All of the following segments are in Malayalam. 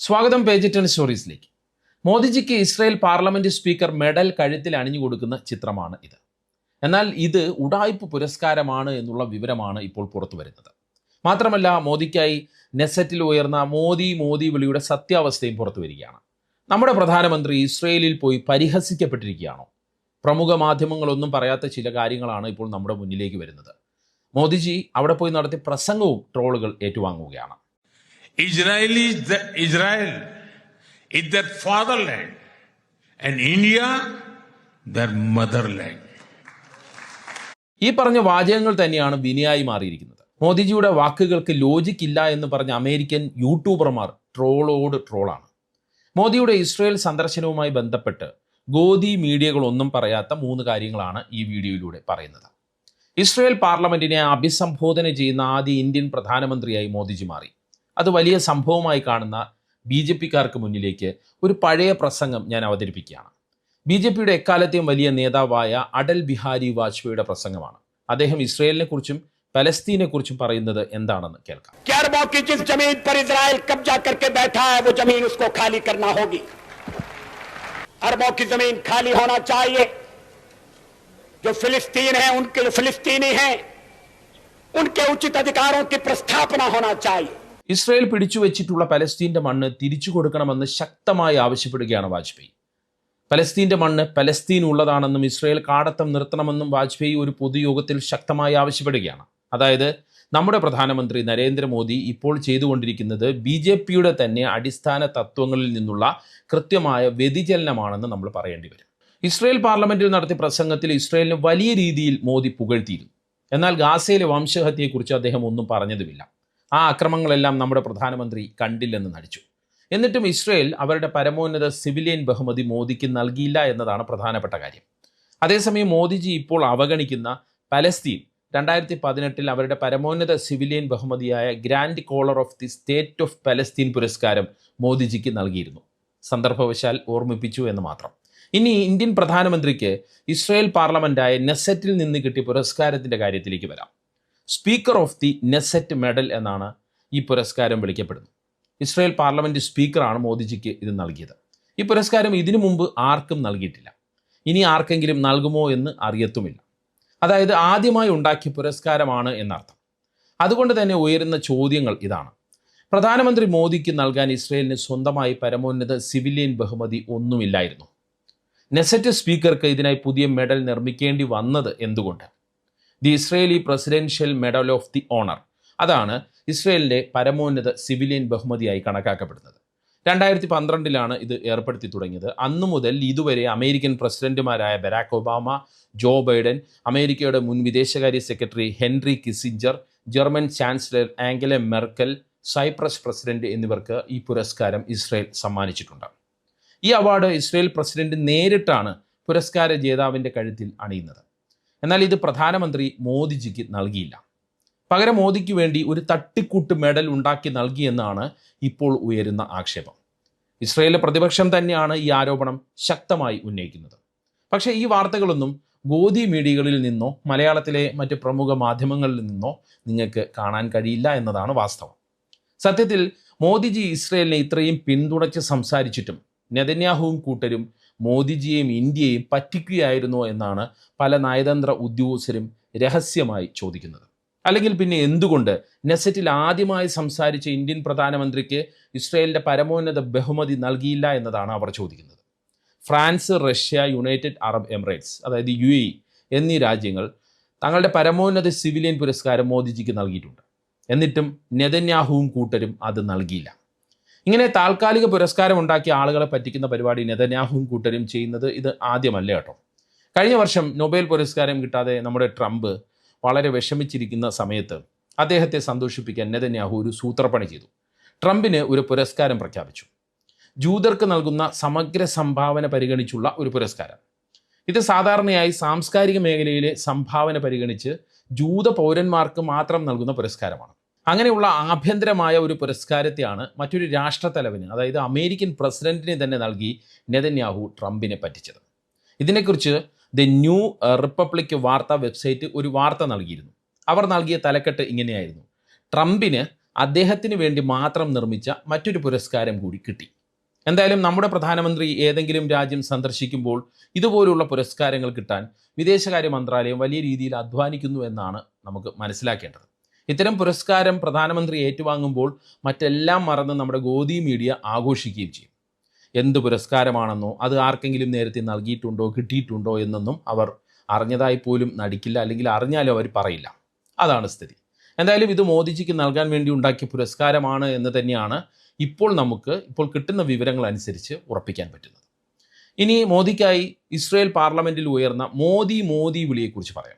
സ്വാഗതം പേജ് 10 സ്റ്റോറീസിലേക്ക്. മോദിജിക്ക് ഇസ്രായേൽ പാർലമെന്റ് സ്പീക്കർ മെഡൽ കഴുത്തിൽ അണിഞ്ഞു കൊടുക്കുന്ന ചിത്രമാണ് ഇത്. എന്നാൽ ഇത് ഉഡായിപ്പ് പുരസ്കാരമാണ് എന്നുള്ള വിവരമാണ് ഇപ്പോൾ പുറത്തു വരുന്നത്. മാത്രമല്ല, മോദിക്കായി നെസറ്റിൽ ഉയർന്ന മോദി മോദി വിളിയുടെ സത്യാവസ്ഥയും പുറത്തു വരികയാണ്. നമ്മുടെ പ്രധാനമന്ത്രി ഇസ്രയേലിൽ പോയി പരിഹസിക്കപ്പെട്ടിരിക്കുകയാണോ? പ്രമുഖ മാധ്യമങ്ങളൊന്നും പറയാത്ത ചില കാര്യങ്ങളാണ് ഇപ്പോൾ നമ്മുടെ മുന്നിലേക്ക് വരുന്നത്. മോദിജി അവിടെ പോയി നടത്തിയ പ്രസംഗവും ട്രോളുകൾ ഏറ്റുവാങ്ങുകയാണ്. Israel is their fatherland and India their motherland. ഈ പറഞ്ഞ വാചകങ്ങൾ തന്നെയാണ് വിനയായി മാറിയിരിക്കുന്നത്. മോദിജിയുടെ വാക്കുകൾക്ക് ലോജിക് ഇല്ല എന്ന് പറഞ്ഞ അമേരിക്കൻ യൂട്യൂബർമാർ ട്രോളോട് ട്രോളാണ്. മോദിയുടെ ഇസ്രയേൽ സന്ദർശനവുമായി ബന്ധപ്പെട്ട് ഗോദി മീഡിയകളൊന്നും പറയാത്ത 3 കാര്യങ്ങളാണ് ഈ വീഡിയോയിലൂടെ പറയുന്നത്. ഇസ്രയേൽ പാർലമെന്റിനെ അഭിസംബോധന ചെയ്യുന്ന ആദ്യ ഇന്ത്യൻ പ്രധാനമന്ത്രിയായി മോദിജി മാറി. അത് വലിയ സംഭവമായി കാണുന്ന BJPക്കാർക്ക് മുന്നിലേക്ക് ഒരു പഴയ പ്രസംഗം ഞാൻ അവതരിപ്പിക്കുകയാണ്. BJPയുടെ എക്കാലത്തെയും വലിയ നേതാവായ അടൽ ബിഹാരി വാജ്പേയിയുടെ പ്രസംഗമാണ്. അദ്ദേഹം ഇസ്രയേലിനെ കുറിച്ചും പലസ്തീനെ കുറിച്ചും പറയുന്നത് എന്താണെന്ന് കേൾക്കാം. अरबों की जिस जमीन पर इजराइल कब्जा करके बैठा है वो जमीन उसको खाली करना होगी. अरबों की जमीन खाली होना चाहिए. जो फिलिस्तीन है, उनके जो फिलिस्तीनी हैं, उनके उचित अधिकारों की प्रस्थापना होना चाहिए. ഇസ്രയേൽ പിടിച്ചുവെച്ചിട്ടുള്ള പലസ്തീൻ്റെ മണ്ണ് തിരിച്ചു കൊടുക്കണമെന്ന് ശക്തമായി ആവശ്യപ്പെടുകയാണ് വാജ്പേയി. പലസ്തീൻ്റെ മണ്ണ് പലസ്തീനുള്ളതാണെന്നും ഇസ്രയേൽ കാടത്തം നിർത്തണമെന്നും വാജ്പേയി ഒരു പൊതുയോഗത്തിൽ ശക്തമായി ആവശ്യപ്പെടുകയാണ്. അതായത് നമ്മുടെ പ്രധാനമന്ത്രി നരേന്ദ്രമോദി ഇപ്പോൾ ചെയ്തുകൊണ്ടിരിക്കുന്നത് BJPയുടെ തന്നെ അടിസ്ഥാന തത്വങ്ങളിൽ നിന്നുള്ള കൃത്യമായ വ്യതിചലനമാണെന്ന് നമ്മൾ പറയേണ്ടി വരും. ഇസ്രയേൽ പാർലമെന്റിൽ നടത്തിയ പ്രസംഗത്തിൽ ഇസ്രയേലിന് വലിയ രീതിയിൽ മോദി പുകഴ്ത്തിയിരുന്നു. എന്നാൽ ഗാസയിലെ വംശഹത്യയെക്കുറിച്ച് അദ്ദേഹം ഒന്നും പറഞ്ഞതുമില്ല. ആ അക്രമങ്ങളെല്ലാം നമ്മുടെ പ്രധാനമന്ത്രി കണ്ടില്ലെന്ന് നടിച്ചു. എന്നിട്ടും ഇസ്രയേൽ അവരുടെ പരമോന്നത സിവിലിയൻ ബഹുമതി മോദിക്ക് നൽകിയില്ല എന്നതാണ് പ്രധാനപ്പെട്ട കാര്യം. അതേസമയം മോദിജി ഇപ്പോൾ അവഗണിക്കുന്ന പലസ്തീൻ 2018 അവരുടെ പരമോന്നത സിവിലിയൻ ബഹുമതിയായ grand collar of the state of Palestine പുരസ്കാരം മോദിജിക്ക് നൽകിയിരുന്നു. സന്ദർഭവശാൽ ഓർമ്മിപ്പിച്ചു എന്ന് മാത്രം. ഇനി ഇന്ത്യൻ പ്രധാനമന്ത്രിക്ക് ഇസ്രയേൽ പാർലമെന്റായ നെസറ്റിൽ നിന്ന് കിട്ടിയ പുരസ്കാരത്തിൻ്റെ കാര്യത്തിലേക്ക് വരാം. Speaker of the Knesset medal എന്നാണ് ഈ പുരസ്കാരം വിളിക്കപ്പെടുന്നത്. ഇസ്രയേൽ പാർലമെന്റ് സ്പീക്കറാണ് മോദിജിക്ക് ഇത് നൽകിയത്. ഈ പുരസ്കാരം ഇതിനു മുമ്പ് ആർക്കും നൽകിയിട്ടില്ല. ഇനി ആർക്കെങ്കിലും നൽകുമോ എന്ന് അറിയത്തുമില്ല. അതായത് ആദ്യമായി ഉണ്ടാക്കിയ പുരസ്കാരമാണ് എന്നർത്ഥം. അതുകൊണ്ട് തന്നെ ഉയരുന്ന ചോദ്യങ്ങൾ ഇതാണ്. പ്രധാനമന്ത്രി മോദിക്ക് നൽകാൻ ഇസ്രയേലിന് സ്വന്തമായി പരമോന്നത സിവിലിയൻ ബഹുമതി ഒന്നുമില്ലായിരുന്നു. നെസറ്റ് സ്പീക്കർക്ക് ഇതിനായി പുതിയ മെഡൽ നിർമ്മിക്കേണ്ടി വന്നത് എന്തുകൊണ്ട്? The Israeli presidential medal of the honour, അതാണ് ഇസ്രയേലിൻ്റെ പരമോന്നത സിവിലിയൻ ബഹുമതിയായി കണക്കാക്കപ്പെടുന്നത്. 2012 ഇത് ഏർപ്പെടുത്തി തുടങ്ങിയത്. അന്നു മുതൽ ഇതുവരെ അമേരിക്കൻ പ്രസിഡന്റുമാരായ ബരാക് ഒബാമ, ജോ ബൈഡൻ, അമേരിക്കയുടെ മുൻ വിദേശകാര്യ secretary Henry Kissinger, German chancellor Angela Merkel, Cyprus president എന്നിവർക്ക് ഈ പുരസ്കാരം ഇസ്രയേൽ സമ്മാനിച്ചിട്ടുണ്ട്. ഈ അവാർഡ് ഇസ്രയേൽ പ്രസിഡന്റ് നേരിട്ടാണ് പുരസ്കാര ജേതാവിൻ്റെ കഴുത്തിൽ അണിയുന്നത്. എന്നാൽ ഇത് പ്രധാനമന്ത്രി മോദിജിക്ക് നൽകിയില്ല. പകരം മോദിക്ക് വേണ്ടി ഒരു തട്ടിക്കൂട്ട് മെഡൽ ഉണ്ടാക്കി നൽകിയെന്നാണ് ഇപ്പോൾ ഉയരുന്ന ആക്ഷേപം. ഇസ്രയേലിലെ പ്രതിപക്ഷം തന്നെയാണ് ഈ ആരോപണം ശക്തമായി ഉന്നയിക്കുന്നത്. പക്ഷേ ഈ വാർത്തകളൊന്നും ഗോദി മീഡിയകളിൽ നിന്നോ മലയാളത്തിലെ മറ്റ് പ്രമുഖ മാധ്യമങ്ങളിൽ നിന്നോ നിങ്ങൾക്ക് കാണാൻ കഴിയില്ല എന്നതാണ് വാസ്തവം. സത്യത്തിൽ മോദിജി ഇസ്രയേലിനെ ഇത്രയും പിന്തുണച്ച് സംസാരിച്ചിട്ടും നെതന്യാഹുവും കൂട്ടരും മോദിജിയെയും ഇന്ത്യയെയും പറ്റിക്കുകയായിരുന്നോ എന്നാണ് പല നയതന്ത്ര ഉദ്യോഗസ്ഥരും രഹസ്യമായി ചോദിക്കുന്നത്. അല്ലെങ്കിൽ പിന്നെ എന്തുകൊണ്ട് നെസറ്റിൽ ആദ്യമായി സംസാരിച്ച ഇന്ത്യൻ പ്രധാനമന്ത്രിക്ക് ഇസ്രയേലിൻ്റെ പരമോന്നത ബഹുമതി നൽകിയില്ല എന്നതാണ് അവർ ചോദിക്കുന്നത്. France, Russia, United Arab Emirates അതായത് UAE എന്നീ രാജ്യങ്ങൾ തങ്ങളുടെ പരമോന്നത സിവിലിയൻ പുരസ്കാരം മോദിജിക്ക് നൽകിയിട്ടുണ്ട്. എന്നിട്ടും നെതന്യാഹുവും കൂട്ടരും അത് നൽകിയില്ല. ഇങ്ങനെ താൽക്കാലിക പുരസ്കാരം ഉണ്ടാക്കിയ ആളുകളെ പറ്റിക്കുന്ന പരിപാടി നെതന്യാഹുവും കൂട്ടരും ചെയ്യുന്നത് ഇത് ആദ്യമല്ല കേട്ടോ. കഴിഞ്ഞ വർഷം നൊബേൽ പുരസ്കാരം കിട്ടാതെ നമ്മുടെ ട്രംപ് വളരെ വിഷമിച്ചിരിക്കുന്ന സമയത്ത് അദ്ദേഹത്തെ സന്തോഷിപ്പിക്കാൻ നെതന്യാഹു ഒരു സൂത്രപ്പണി ചെയ്തു. ട്രംപിന് ഒരു പുരസ്കാരം പ്രഖ്യാപിച്ചു. ജൂതർക്ക് നൽകുന്ന സമഗ്ര സംഭാവന പരിഗണിച്ചുള്ള ഒരു പുരസ്കാരം. ഇത് സാധാരണയായി സാംസ്കാരിക മേഖലയിലെ സംഭാവന പരിഗണിച്ച് ജൂത പൗരന്മാർക്ക് മാത്രം നൽകുന്ന പുരസ്കാരമാണ്. അങ്ങനെയുള്ള ആഭ്യന്തരമായ ഒരു പുരസ്കാരത്തെയാണ് മറ്റൊരു രാഷ്ട്രത്തലവന്, അതായത് അമേരിക്കൻ പ്രസിഡന്റിനെ തന്നെ നൽകി നെതന്യാഹു ട്രംപിനെ പറ്റിച്ചത്. ഇതിനെക്കുറിച്ച് ദി ന്യൂ റിപ്പബ്ലിക് വാർത്താ വെബ്സൈറ്റ് ഒരു വാർത്ത നൽകിയിരുന്നു. അവർ നൽകിയ തലക്കെട്ട് ഇങ്ങനെയായിരുന്നു: ട്രംപിന് അദ്ദേഹത്തിന് വേണ്ടി മാത്രം നിർമ്മിച്ച മറ്റൊരു പുരസ്കാരം കൂടി കിട്ടി. എന്തായാലും നമ്മുടെ പ്രധാനമന്ത്രി ഏതെങ്കിലും രാജ്യം സന്ദർശിക്കുമ്പോൾ ഇതുപോലുള്ള പുരസ്കാരങ്ങൾ കിട്ടാൻ വിദേശകാര്യ മന്ത്രാലയം വലിയ രീതിയിൽ അധ്വാനിക്കുന്നു എന്നാണ് നമുക്ക് മനസ്സിലാക്കേണ്ടത്. ഇത്തരം പുരസ്കാരം പ്രധാനമന്ത്രി ഏറ്റുവാങ്ങുമ്പോൾ മറ്റെല്ലാം മറന്ന് നമ്മുടെ ഗോദി മീഡിയ ആഘോഷിക്കുകയും ചെയ്യും. എന്ത് പുരസ്കാരമാണെന്നോ അത് ആർക്കെങ്കിലും നേരത്തെ നൽകിയിട്ടുണ്ടോ കിട്ടിയിട്ടുണ്ടോ എന്നൊന്നും അവർ അറിഞ്ഞതായി പോലും നടിക്കില്ല, അല്ലെങ്കിൽ അറിഞ്ഞാലും അവർ പറയില്ല. അതാണ് സ്ഥിതി. എന്തായാലും ഇത് മോദിജിക്ക് നൽകാൻ വേണ്ടി ഉണ്ടാക്കിയ പുരസ്കാരമാണ് എന്ന് തന്നെയാണ് ഇപ്പോൾ കിട്ടുന്ന വിവരങ്ങൾ അനുസരിച്ച് ഉറപ്പിക്കാൻ പറ്റുന്നത്. ഇനി മോദിക്കായി ഇസ്രയേൽ പാർലമെന്റിൽ ഉയർന്ന മോദി വിളിയെക്കുറിച്ച് പറയാം.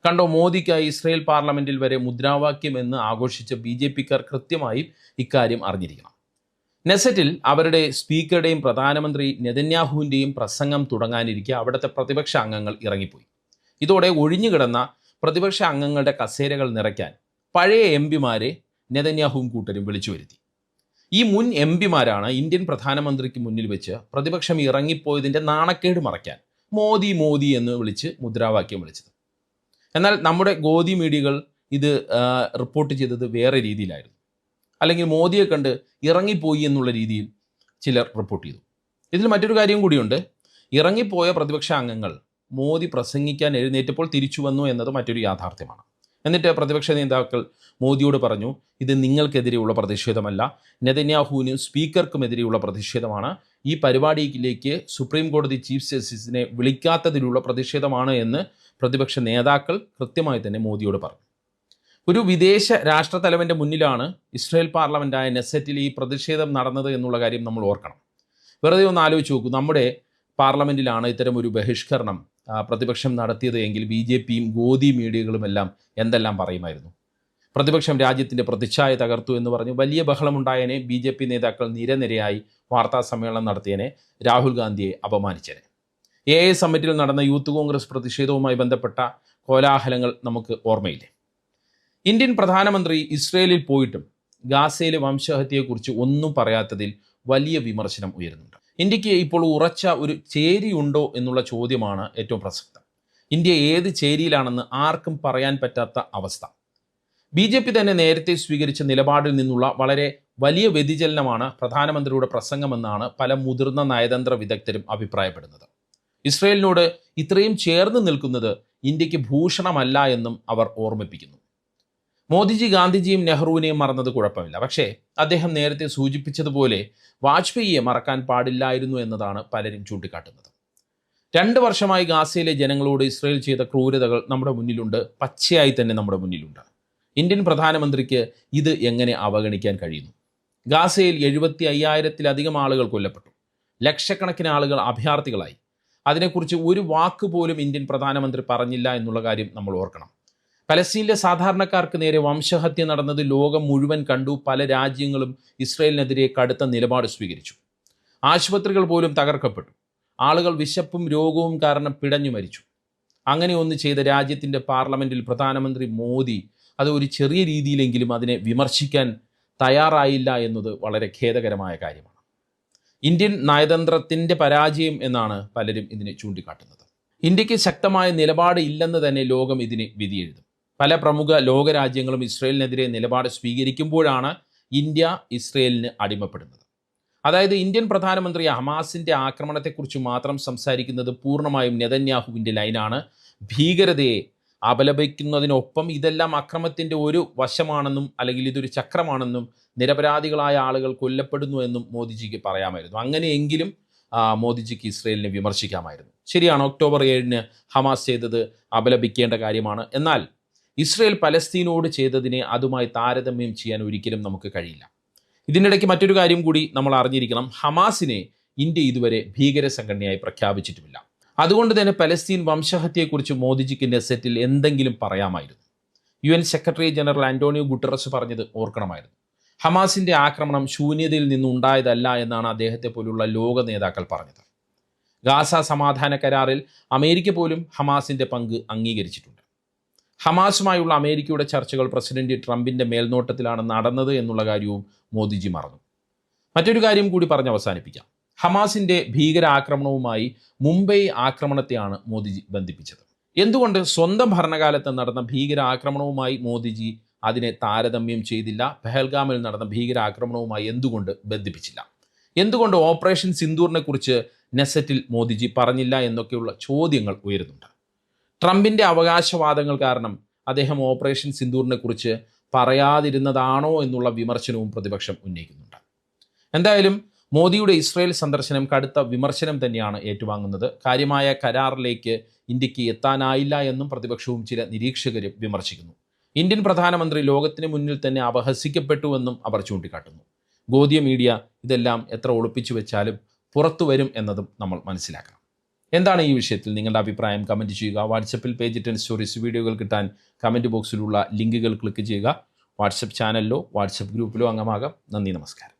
കണ്ടോ, മോദിക്കായി ഇസ്രയേൽ പാർലമെന്റിൽ വരെ മുദ്രാവാക്യം എന്ന് ആഘോഷിച്ച BJPക്കാർ കൃത്യമായും ഇക്കാര്യം അറിഞ്ഞിരിക്കണം. നെസറ്റിൽ അവരുടെ സ്പീക്കറുടെയും പ്രധാനമന്ത്രി നെതന്യാഹുവിൻ്റെയും പ്രസംഗം തുടങ്ങാനിരിക്കെ അവിടുത്തെ പ്രതിപക്ഷ അംഗങ്ങൾ ഇറങ്ങിപ്പോയി. ഇതോടെ ഒഴിഞ്ഞുകിടന്ന പ്രതിപക്ഷ അംഗങ്ങളുടെ കസേരകൾ നിറയ്ക്കാൻ പഴയ MPമാരെ നെതന്യാഹുവും കൂട്ടരും വിളിച്ചു വരുത്തി. ഈ മുൻ MPമാരാണ് ഇന്ത്യൻ പ്രധാനമന്ത്രിക്ക് മുന്നിൽ വെച്ച് പ്രതിപക്ഷം ഇറങ്ങിപ്പോയതിൻ്റെ നാണക്കേട് മറയ്ക്കാൻ മോദി എന്ന് വിളിച്ച് മുദ്രാവാക്യം വിളിച്ചത്. എന്നാൽ നമ്മുടെ ഗോദി മീഡിയകൾ ഇത് റിപ്പോർട്ട് ചെയ്തത് വേറെ രീതിയിലായിരുന്നു. അല്ലെങ്കിൽ മോദിയെ കണ്ട് ഇറങ്ങിപ്പോയി എന്നുള്ള രീതിയിൽ ചിലർ റിപ്പോർട്ട് ചെയ്തു. ഇതിൽ മറ്റൊരു കാര്യം കൂടിയുണ്ട്. ഇറങ്ങിപ്പോയ പ്രതിപക്ഷ അംഗങ്ങൾ മോദി പ്രസംഗിക്കാൻ എഴുന്നേറ്റപ്പോൾ തിരിച്ചു വന്നു എന്നത് മറ്റൊരു യാഥാർത്ഥ്യമാണ്. എന്നിട്ട് പ്രതിപക്ഷ നേതാക്കൾ മോദിയോട് പറഞ്ഞു, ഇത് നിങ്ങൾക്കെതിരെയുള്ള പ്രതിഷേധമല്ല, നെതന്യാഹുവിനും സ്പീക്കർക്കുമെതിരെയുള്ള പ്രതിഷേധമാണ്. ഈ പരിപാടിയിലേക്ക് സുപ്രീം കോടതി ചീഫ് ജസ്റ്റിസിനെ വിളിക്കാത്തതിലുള്ള പ്രതിഷേധമാണ് എന്ന് പ്രതിപക്ഷ നേതാക്കൾ കൃത്യമായി തന്നെ മോദിയോട് പറഞ്ഞു. ഒരു വിദേശ രാഷ്ട്രത്തലവൻ്റെ മുന്നിലാണ് ഇസ്രായേൽ പാർലമെൻറ്റായ നെസറ്റിൽ ഈ പ്രതിഷേധം നടന്നത് എന്നുള്ള കാര്യം നമ്മൾ ഓർക്കണം. വെറുതെ ഒന്ന് ആലോചിച്ച് നോക്കൂ, നമ്മുടെ പാർലമെൻറ്റിലാണ് ഇത്തരം ഒരു ബഹിഷ്കരണം പ്രതിപക്ഷം നടത്തിയത് എങ്കിൽ BJPയും ഗോദി മീഡിയകളുമെല്ലാം എന്തെല്ലാം പറയുമായിരുന്നു. പ്രതിപക്ഷം രാജ്യത്തിൻ്റെ പ്രതിച്ഛായ തകർത്തു എന്ന് പറഞ്ഞ് വലിയ ബഹളമുണ്ടായനെ. BJP നേതാക്കൾ നിരനിരയായി വാർത്താ സമ്മേളനം നടത്തിയനെ. രാഹുൽ ഗാന്ധിയെ അപമാനിച്ചനെ. AI സമ്മിറ്റിൽ നടന്ന യൂത്ത് കോൺഗ്രസ് പ്രതിഷേധവുമായി ബന്ധപ്പെട്ട കോലാഹലങ്ങൾ നമുക്ക് ഓർമ്മയില്ലേ. ഇന്ത്യൻ പ്രധാനമന്ത്രി ഇസ്രയേലിൽ പോയിട്ടും ഗാസയിലെ വംശഹത്യയെക്കുറിച്ച് ഒന്നും പറയാത്തതിൽ വലിയ വിമർശനം ഉയരുന്നുണ്ട്. ഇന്ത്യക്ക് ഇപ്പോൾ ഉറച്ച ഒരു ചേരിയുണ്ടോ എന്നുള്ള ചോദ്യമാണ് ഏറ്റവും പ്രസക്തം. ഇന്ത്യ ഏത് ചേരിയിലാണെന്ന് ആർക്കും പറയാൻ പറ്റാത്ത അവസ്ഥ. BJP തന്നെ നേരത്തെ സ്വീകരിച്ച നിലപാടിൽ നിന്നുള്ള വളരെ വലിയ വ്യതിചലനമാണ് പ്രധാനമന്ത്രിയുടെ പ്രസംഗമെന്നാണ് പല മുതിർന്ന നയതന്ത്ര വിദഗ്ധരും അഭിപ്രായപ്പെടുന്നത്. ഇസ്രയേലിനോട് ഇത്രയും ചേർന്ന് നിൽക്കുന്നത് ഇന്ത്യക്ക് ഭൂഷണമല്ല എന്നും അവർ ഓർമ്മിപ്പിക്കുന്നു. മോദിജി ഗാന്ധിജിയും നെഹ്റുവിനെയും മറന്നത് കുഴപ്പമില്ല. പക്ഷേ അദ്ദേഹം നേരത്തെ സൂചിപ്പിച്ചതുപോലെ വാജ്പേയിയെ മറക്കാൻ പാടില്ലായിരുന്നു എന്നതാണ് പലരും ചൂണ്ടിക്കാട്ടുന്നത്. 2 വർഷമായി ഗാസയിലെ ജനങ്ങളോട് ഇസ്രയേൽ ചെയ്ത ക്രൂരതകൾ നമ്മുടെ മുന്നിലുണ്ട്, പച്ചയായി തന്നെ നമ്മുടെ മുന്നിലുണ്ട്. ഇന്ത്യൻ പ്രധാനമന്ത്രിക്ക് ഇത് എങ്ങനെ അവഗണിക്കാൻ കഴിയുന്നു? ഗാസയിൽ 75,000-ലധികം ആളുകൾ കൊല്ലപ്പെട്ടു. ലക്ഷക്കണക്കിന് ആളുകൾ അഭയാർത്ഥികളായി. അതിനെക്കുറിച്ച് ഒരു വാക്ക് പോലും ഇന്ത്യൻ പ്രധാനമന്ത്രി പറഞ്ഞില്ല എന്നുള്ള കാര്യം നമ്മൾ ഓർക്കണം. പലസ്തീനിലെ സാധാരണക്കാർക്ക് നേരെ വംശഹത്യ നടന്നത് ലോകം മുഴുവൻ കണ്ടു. പല രാജ്യങ്ങളും ഇസ്രയേലിനെതിരെ കടുത്ത നിലപാട് സ്വീകരിച്ചു. ആശുപത്രികൾ പോലും തകർക്കപ്പെട്ടു. ആളുകൾ വിശപ്പും രോഗവും കാരണം പിടഞ്ഞു മരിച്ചു. അങ്ങനെ ഒന്ന് ചെയ്ത രാജ്യത്തിൻ്റെ പാർലമെൻറ്റിൽ പ്രധാനമന്ത്രി മോദി അത് ഒരു ചെറിയ രീതിയിലെങ്കിലും അതിനെ വിമർശിക്കാൻ തയ്യാറായില്ല എന്നത് വളരെ ഖേദകരമായ കാര്യമാണ്. ഇന്ത്യൻ നയതന്ത്രത്തിൻ്റെ പരാജയം എന്നാണ് പലരും ഇതിനെ ചൂണ്ടിക്കാട്ടുന്നത്. ഇന്ത്യക്ക് ശക്തമായ നിലപാട് ഇല്ലെന്ന് തന്നെ ലോകം ഇതിന് വിധിയെഴുതും. പല പ്രമുഖ ലോകരാജ്യങ്ങളും ഇസ്രയേലിനെതിരെ നിലപാട് സ്വീകരിക്കുമ്പോഴാണ് ഇന്ത്യ ഇസ്രയേലിന് അടിമപ്പെടുന്നത്. അതായത് ഇന്ത്യൻ പ്രധാനമന്ത്രി ഹമാസിൻ്റെ ആക്രമണത്തെക്കുറിച്ച് മാത്രം സംസാരിക്കുന്നത് പൂർണ്ണമായും നെതന്യാഹുവിൻ്റെ ലൈനാണ്. ഭീകരതയെ അപലപിക്കുന്നതിനൊപ്പം ഇതെല്ലാം അക്രമത്തിൻ്റെ ഒരു വശമാണെന്നും അല്ലെങ്കിൽ ഇതൊരു ചക്രമാണെന്നും നിരപരാധികളായ ആളുകൾ കൊല്ലപ്പെടുന്നു എന്നും മോദിജിക്ക് പറയാമായിരുന്നു. അങ്ങനെയെങ്കിലും മോദിജിക്ക് ഇസ്രയേലിനെ വിമർശിക്കാമായിരുന്നു. ശരിയാണ്, ഒക്ടോബർ 7 ഹമാസ് ചെയ്തത് അപലപിക്കേണ്ട കാര്യമാണ്. എന്നാൽ ഇസ്രയേൽ പലസ്തീനോട് ചെയ്തതിനെ അതുമായി താരതമ്യം ചെയ്യാൻ ഒരിക്കലും നമുക്ക് കഴിയില്ല. ഇതിനിടയ്ക്ക് മറ്റൊരു കാര്യം കൂടി നമ്മൾ അറിഞ്ഞിരിക്കണം. ഹമാസിനെ ഇന്ത്യ ഇതുവരെ ഭീകര സംഘടനയായി പ്രഖ്യാപിച്ചിട്ടുമില്ല. അതുകൊണ്ട് തന്നെ പലസ്തീൻ വംശഹത്യയെക്കുറിച്ച് മോദിജിക്ക് നെസറ്റിൽ എന്തെങ്കിലും പറയാമായിരുന്നു. UN secretary general Antonio Guterres പറഞ്ഞത് ഓർക്കണമായിരുന്നു. ഹമാസിൻ്റെ ആക്രമണം ശൂന്യതയിൽ നിന്നുണ്ടായതല്ല എന്നാണ് അദ്ദേഹത്തെ പോലുള്ള ലോക നേതാക്കൾ പറഞ്ഞത്. ഗാസ സമാധാന കരാറിൽ അമേരിക്ക പോലും ഹമാസിൻ്റെ പങ്ക് അംഗീകരിച്ചിട്ടുണ്ട്. ഹമാസുമായുള്ള അമേരിക്കയുടെ ചർച്ചകൾ പ്രസിഡന്റ് ട്രംപിൻ്റെ മേൽനോട്ടത്തിലാണ് നടന്നത് എന്നുള്ള കാര്യവും മോദിജി മറന്നു. മറ്റൊരു കാര്യം കൂടി പറഞ്ഞ് അവസാനിപ്പിക്കാം. ഹമാസിൻ്റെ ഭീകരാക്രമണവുമായി മുംബൈ ആക്രമണത്തെയാണ് മോദിജി ബന്ധിപ്പിച്ചത്. എന്തുകൊണ്ട് സ്വന്തം ഭരണകാലത്ത് നടന്ന ഭീകരാക്രമണവുമായി മോദിജി അതിനെ താരതമ്യം ചെയ്തില്ല? പെഹൽഗാമിൽ നടന്ന ഭീകരാക്രമണവുമായി എന്തുകൊണ്ട് ബന്ധിപ്പിച്ചില്ല? എന്തുകൊണ്ട് ഓപ്പറേഷൻ സിന്ദൂറിനെ കുറിച്ച് നെസറ്റിൽ മോദിജി പറഞ്ഞില്ല എന്നൊക്കെയുള്ള ചോദ്യങ്ങൾ ഉയരുന്നുണ്ട്. ട്രംപിൻ്റെ അവകാശവാദങ്ങൾ കാരണം അദ്ദേഹം ഓപ്പറേഷൻ സിന്ദൂറിനെ കുറിച്ച് പറയാതിരുന്നതാണോ എന്നുള്ള വിമർശനവും പ്രതിപക്ഷം ഉന്നയിക്കുന്നുണ്ട്. എന്തായാലും മോദിയുടെ ഇസ്രയേൽ സന്ദർശനം കടുത്ത വിമർശനം തന്നെയാണ് ഏറ്റുവാങ്ങുന്നത്. കാര്യമായ കരാറിലേക്ക് ഇന്ത്യക്ക് എത്താനായില്ല എന്നും പ്രതിപക്ഷവും ചില നിരീക്ഷകരും വിമർശിക്കുന്നു. ഇന്ത്യൻ പ്രധാനമന്ത്രി ലോകത്തിന് മുന്നിൽ തന്നെ അപഹസിക്കപ്പെട്ടുവെന്നും അവർ ചൂണ്ടിക്കാട്ടുന്നു. ഗോദിയ മീഡിയ ഇതെല്ലാം എത്ര ഒളിപ്പിച്ചു വെച്ചാലും പുറത്തു വരും എന്നതും നമ്മൾ മനസ്സിലാക്കണം. എന്താണ് ഈ വിഷയത്തിൽ നിങ്ങളുടെ അഭിപ്രായം? കമൻറ്റ് ചെയ്യുക. വാട്സപ്പിൽ പേജ് 10 സ്റ്റോറീസ് വീഡിയോകൾ കിട്ടാൻ കമൻറ്റ് ബോക്സിലുള്ള ലിങ്കുകൾ ക്ലിക്ക് ചെയ്യുക. വാട്സപ്പ് ചാനലിലോ വാട്സപ്പ് ഗ്രൂപ്പിലോ അംഗമാകാം. നന്ദി, നമസ്കാരം.